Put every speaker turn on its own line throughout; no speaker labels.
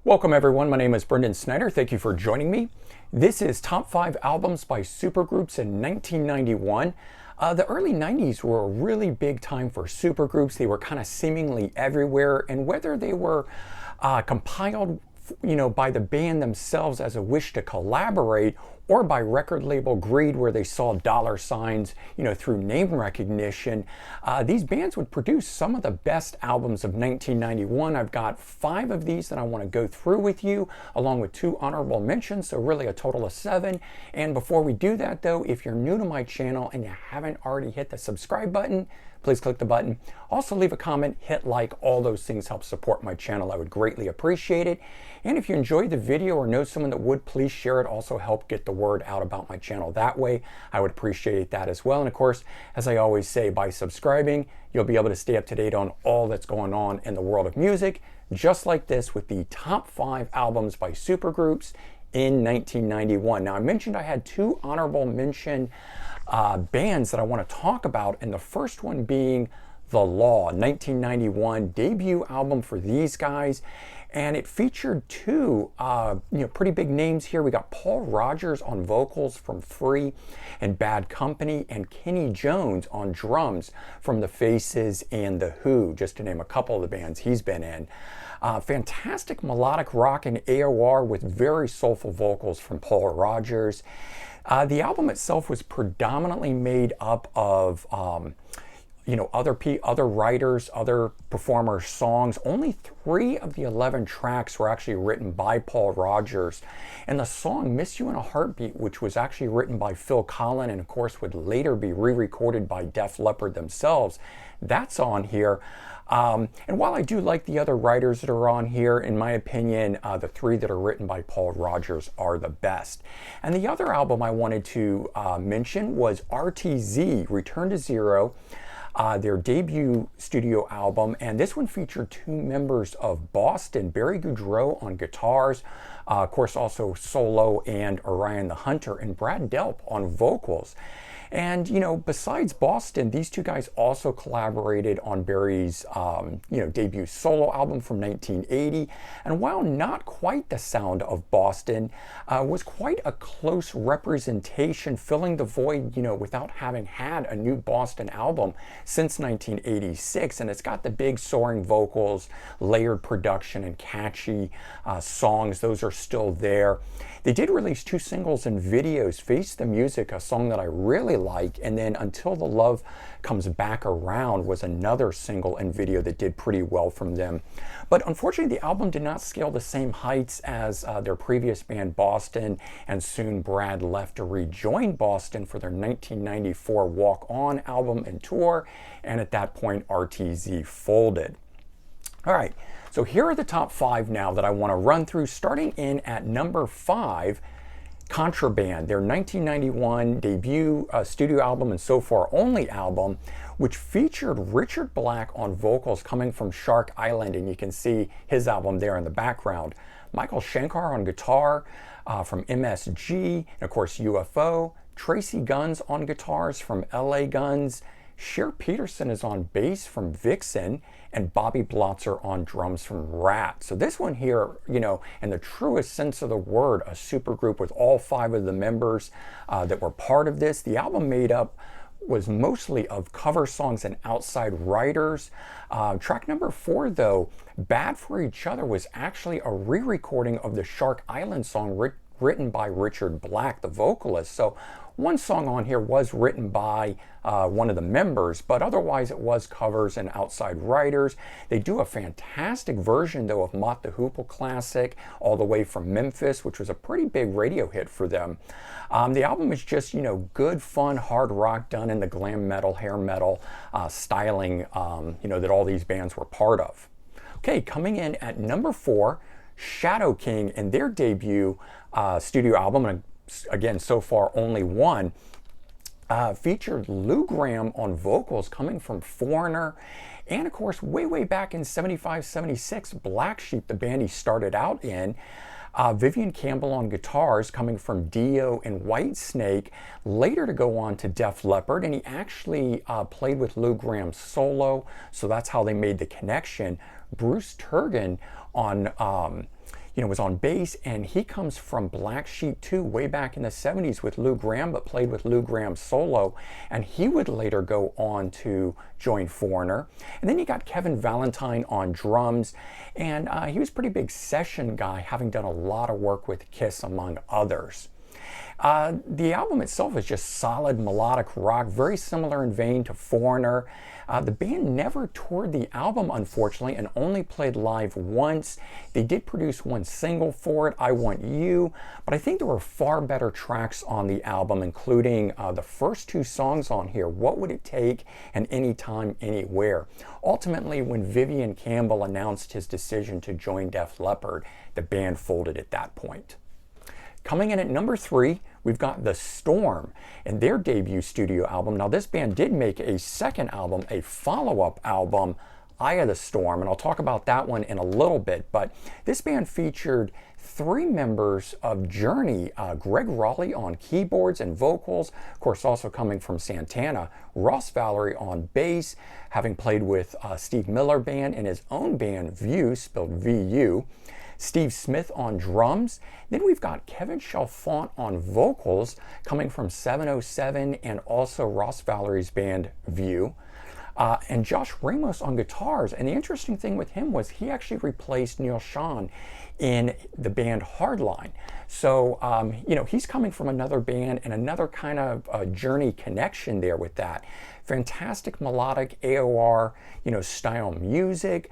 Welcome everyone, my name is Brendan Snyder. Thank you for joining me. This is Top 5 Albums by Supergroups in 1991. The early 90s were a really big time for supergroups. They were kind of seemingly everywhere, and whether they were compiled by the band themselves as a wish to collaborate, or by record label greed where they saw dollar signs, through name recognition, these bands would produce some of the best albums of 1991. I've got 5 of these that I want to go through with you, along with 2 honorable mentions, so really a total of 7. And before we do that though, if you're new to my channel and you haven't already hit the subscribe button, please click the button. Also leave a comment, hit like, all those things help support my channel. I would greatly appreciate it. And if you enjoyed the video or know someone that would, please share it. Also help get the word out about my channel that way. I would appreciate that as well. And of course, as I always say, by subscribing, you'll be able to stay up to date on all that's going on in the world of music, just like this with the top 5 albums by supergroups in 1991. Now I mentioned I had 2 honorable mention bands that I want to talk about, and the first one being The Law, 1991 debut album for these guys, and it featured 2 pretty big names here. We got Paul Rodgers on vocals from Free and Bad Company, and Kenny Jones on drums from The Faces and The Who, just to name a couple of the bands he's been in. Fantastic melodic rock and AOR with very soulful vocals from Paul Rodgers. The album itself was predominantly made up of other writers, other performers' songs. Only 3 of the 11 tracks were actually written by Paul Rodgers. And the song Miss You in a Heartbeat, which was actually written by Phil Collen and of course would later be re-recorded by Def Leppard themselves, that's on here. And while I do like the other writers that are on here, in my opinion, the 3 that are written by Paul Rodgers are the best. And the other album I wanted to mention was RTZ, Return to Zero, their debut studio album. And this one featured 2 members of Boston, Barry Goudreau on guitars, of course also solo, and Orion the Hunter, and Brad Delp on vocals. And, besides Boston, these 2 guys also collaborated on Barry's, debut solo album from 1980. And while not quite the sound of Boston, was quite a close representation, filling the void, without having had a new Boston album since 1986. And it's got the big soaring vocals, layered production, and catchy songs. Those are still there. They did release 2 singles and videos, Face the Music, a song that I really like, and then Until the Love Comes Back Around was another single and video that did pretty well from them. But unfortunately, the album did not scale the same heights as their previous band Boston, and soon Brad left to rejoin Boston for their 1994 Walk On album and tour, and at that point RTZ folded. All right, so here are the top 5 now that I want to run through, starting in at number 5, Contraband, their 1991 debut studio album and so far only album, which featured Richard Black on vocals coming from Shark Island, and you can see his album there in the background. Michael Shankar on guitar from MSG, and of course UFO. Tracy Guns on guitars from LA Guns. Cher Peterson is on bass from Vixen, and Bobby Blotzer on drums from Rat. So this one here, in the truest sense of the word, a supergroup with all 5 of the members that were part of this. The album was mostly of cover songs and outside writers. Track number 4 though, Bad for Each Other, was actually a re-recording of the Shark Island song written by Richard Black, the vocalist. So one song on here was written by one of the members, but otherwise it was covers and outside writers. They do a fantastic version though of Mott the Hoople classic, All the Way from Memphis, which was a pretty big radio hit for them. The album is just, good, fun, hard rock done in the glam metal, hair metal styling, that all these bands were part of. Okay, coming in at number 4, Shadow King and their debut studio album, and again so far only one, featured Lou Gramm on vocals coming from Foreigner, and of course way back in 75-76, Black Sheep, the band he started out in. Vivian Campbell on guitars coming from Dio and Whitesnake, later to go on to Def Leppard, and he actually played with Lou Gramm solo, so that's how they made the connection. Bruce Turgon on was on bass, and he comes from Black Sheep 2 way back in the 70s with Lou Gramm, but played with Lou Gramm solo, and he would later go on to join Foreigner. And then you got Kevin Valentine on drums, and he was a pretty big session guy, having done a lot of work with Kiss, among others. The album itself is just solid melodic rock, very similar in vein to Foreigner. The band never toured the album, unfortunately, and only played live once. They did produce one single for it, I Want You, but I think there were far better tracks on the album, including the first two songs on here, What Would It Take and Anytime, Anywhere. Ultimately, when Vivian Campbell announced his decision to join Def Leppard, the band folded at that point. Coming in at number 3, we've got The Storm and their debut studio album. Now, this band did make a second album, a follow-up album, Eye of the Storm, and I'll talk about that one in a little bit. But this band featured 3 members of Journey, Greg Raleigh on keyboards and vocals, of course also coming from Santana, Ross Valerie on bass, having played with Steve Miller Band and his own band View, spelled V-U, Steve Smith on drums. Then we've got Kevin Chalfant on vocals, coming from 707 and also Ross Valerie's band View. And Josh Ramos on guitars. And the interesting thing with him was he actually replaced Neil Schon in the band Hardline. So, he's coming from another band and another kind of Journey connection there with that. Fantastic melodic AOR, style music.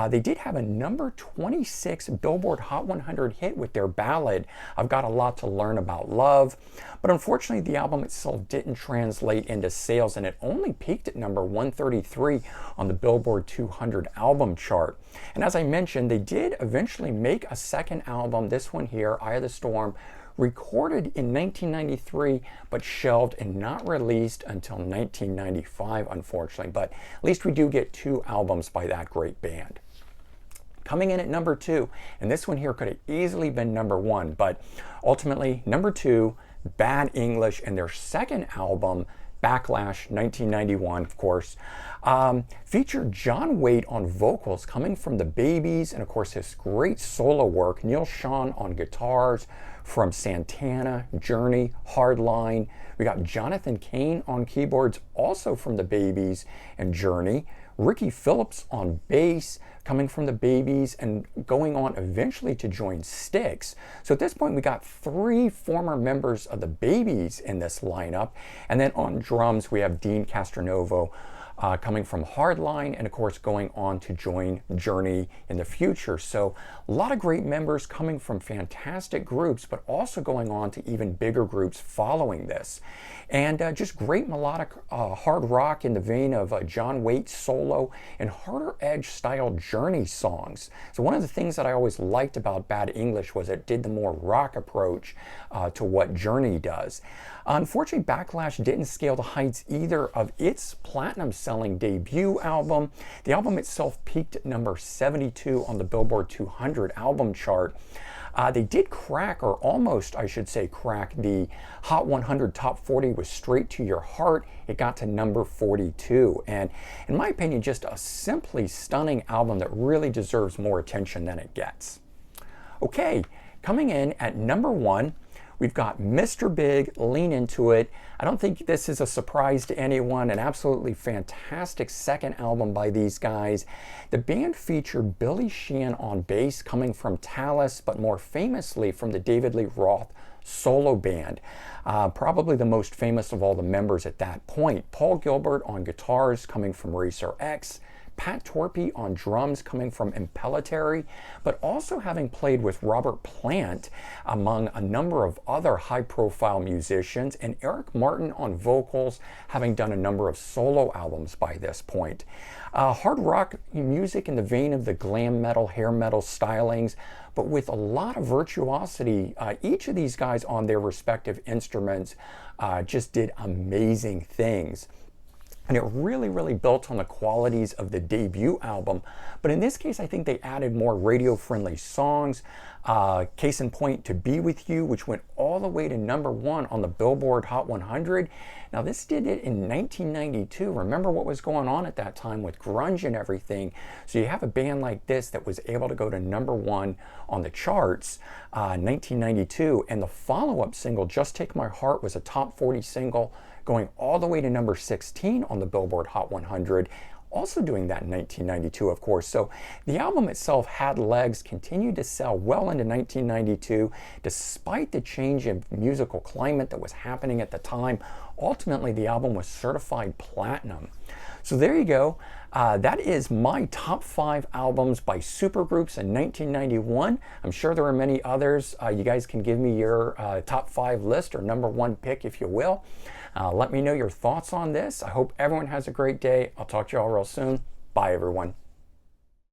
They did have a number 26 Billboard Hot 100 hit with their ballad, I've Got a Lot to Learn About Love. But unfortunately, the album itself didn't translate into sales, and it only peaked at number 133 on the Billboard 200 album chart. And as I mentioned, they did eventually make a second album, this one here, Eye of the Storm, recorded in 1993, but shelved and not released until 1995, unfortunately. But at least we do get 2 albums by that great band. Coming in at number 2, and this one here could have easily been number 1, but ultimately number 2, Bad English, and their second album, Backlash, 1991, of course, featured John Waite on vocals, coming from the Babies, and of course his great solo work, Neil Schon on guitars from Santana, Journey, Hardline. We got Jonathan Cain on keyboards, also from the Babies and Journey. Ricky Phillips on bass, coming from the Babies and going on eventually to join Styx. So at this point, we got 3 former members of the Babies in this lineup. And then on drums, we have Dean Castronovo coming from Hardline, and of course going on to join Journey in the future. So a lot of great members coming from fantastic groups, but also going on to even bigger groups following this. And just great melodic hard rock in the vein of John Waite's solo and harder edge style Journey songs. So one of the things that I always liked about Bad English was it did the more rock approach to what Journey does. Unfortunately, Backlash didn't scale the heights either of its platinum-selling debut album. The album itself peaked at number 72 on the Billboard 200 album chart. They did crack, or almost, I should say, crack the Hot 100 Top 40 with Straight to Your Heart. It got to number 42. And in my opinion, just a simply stunning album that really deserves more attention than it gets. Okay, coming in at number 1, we've got Mr. Big, Lean Into It. I don't think this is a surprise to anyone. An absolutely fantastic second album by these guys. The band featured Billy Sheehan on bass, coming from Talus, but more famously from the David Lee Roth solo band. Probably the most famous of all the members at that point. Paul Gilbert on guitars, coming from Racer X. Pat Torpey on drums, coming from Impellitteri, but also having played with Robert Plant, among a number of other high-profile musicians, and Eric Martin on vocals, having done a number of solo albums by this point. Hard rock music in the vein of the glam metal, hair metal stylings, but with a lot of virtuosity. Each of these guys on their respective instruments just did amazing things. and it really built on the qualities of the debut album. But in this case, I think they added more radio-friendly songs. Case in point, To Be With You, which went all the way to #1 on the Billboard Hot 100. Now this did it in 1992. Remember what was going on at that time with grunge and everything. So you have a band like this that was able to go to #1 on the charts in 1992, and the follow-up single, Just Take My Heart, was a top 40 single, going all the way to #16 on the Billboard Hot 100, also doing that in 1992, of course. So the album itself had legs, continued to sell well into 1992, despite the change in musical climate that was happening at the time. Ultimately, the album was certified platinum. So there you go. That is my top 5 albums by supergroups in 1991. I'm sure there are many others. You guys can give me your top 5 list or #1 pick, if you will. Let me know your thoughts on this. I hope everyone has a great day. I'll talk to you all real soon. Bye, everyone.